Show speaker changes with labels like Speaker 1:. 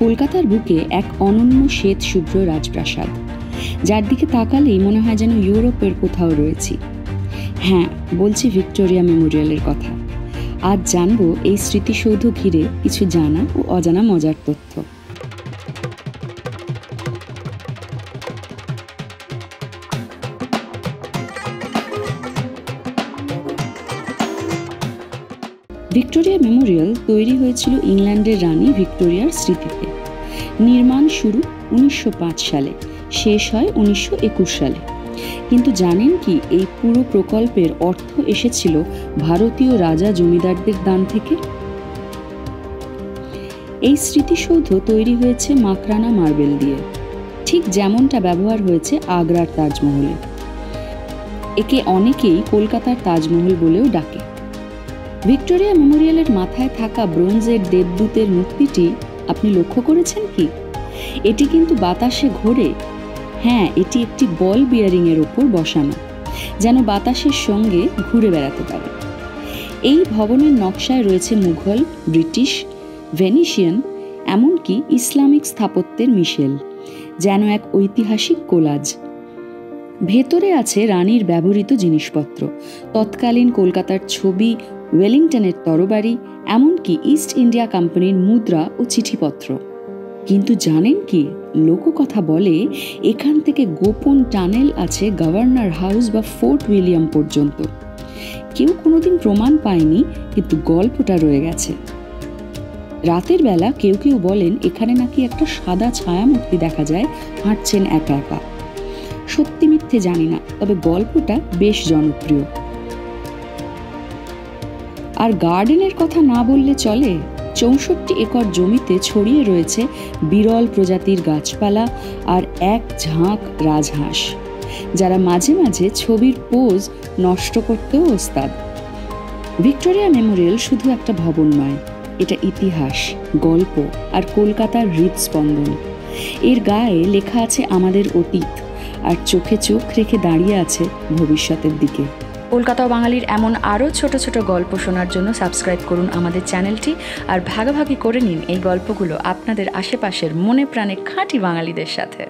Speaker 1: কলকাতার বুকে এক অনন্য শ্বেত শুভ্র রাজপ্রাসাদ, যার দিকে তাকালেই মনে হয় যেন ইউরোপের কোথাও রয়েছি। হ্যাঁ, বলছি ভিক্টোরিয়া মেমোরিয়ালের কথা। আজ জানবো এই স্মৃতিসৌধ ঘিরে কিছু জানা ও অজানা মজার তথ্য। ভিক্টোরিয়া মেমোরিয়াল তৈরি হয়েছিল ইংল্যান্ডের রানী ভিক্টোরিয়ার স্মৃতিতে। নির্মাণ শুরু 1905 সালে, শেষ হয় 1921 সালে। কিন্তু জানেন কি, এই পুরো প্রকল্পের অর্থ এসেছিল ভারতীয় রাজা জমিদারদের দান থেকে। এই স্মৃতিসৌধ তৈরি হয়েছে মাকরানা মার্বেল দিয়ে, ঠিক যেমনটা ব্যবহার হয়েছে আগ্রার তাজমহলে। একে অনেকেই কলকাতার তাজমহল বলেও ডাকে। ভিক্টোরিয়া মেমোরিয়ালের মাথায় থাকা ব্রোঞ্জের দেবদূতের মূর্তিটি আপনি লক্ষ্য করেছেন কি? এটি কিন্তু বাতাসে ঘোরে। হ্যাঁ, এটি একটি বল বিয়ারিং এর ওপর বসানো, যেন বাতাসের সঙ্গে ঘুরে বেড়াতে পারে। এই ভবনের নকশায় রয়েছে মুঘল, ব্রিটিশ, ভেনিসিয়ান, এমনকি ইসলামিক স্থাপত্যের মিশেল, যেন এক ঐতিহাসিক কোলাজ। ভেতরে আছে রানীর ব্যবহৃত জিনিসপত্র, তৎকালীন কলকাতার ছবি, ওয়েলিংটনের তরবারি, এমনকি ইস্ট ইন্ডিয়া কোম্পানির মুদ্রা ও চিঠিপত্র। কিন্তু জানেন কি, লোককথা বলে এখান থেকে গোপন টানেল আছে গভর্নর হাউস বা ফোর্ট উইলিয়াম পর্যন্ত। কেউ কোনোদিন প্রমাণ পায়নি, কিন্তু গল্পটা রয়ে গেছে। রাতের বেলা কেউ কেউ বলেন এখানে নাকি একটা সাদা ছায়ামূর্তি দেখা যায়, হাঁটছেন একা একা। সত্যি মিথ্যে জানি না, তবে গল্পটা বেশ জনপ্রিয়। আর গার্ডেনের কথা না বললে চলে। 64 একর জমিতে ছড়িয়ে রয়েছে বিরল প্রজাতির গাছপালা আর এক ঝাঁক রাজহাঁস, যারা মাঝে মাঝে ছবির পোজ নষ্ট করতেও ওস্তাদ। ভিক্টোরিয়া মেমোরিয়াল শুধু একটা ভবন নয়, এটা ইতিহাস, গল্প আর কলকাতার হৃদস্পন্দন। এর গায়ে লেখা আছে আমাদের অতীত, আর চোখে চোখ রেখে দাঁড়িয়ে আছে ভবিষ্যতের দিকে। কলকাতা বাঙালির এমন আরও ছোট ছোট গল্প শোনার জন্য সাবস্ক্রাইব করুন আমাদের চ্যানেলটি, আর ভাগাভাগি করে নিন এই গল্পগুলো আপনাদের আশেপাশের মনে প্রাণে খাঁটি বাঙালিদের সাথে।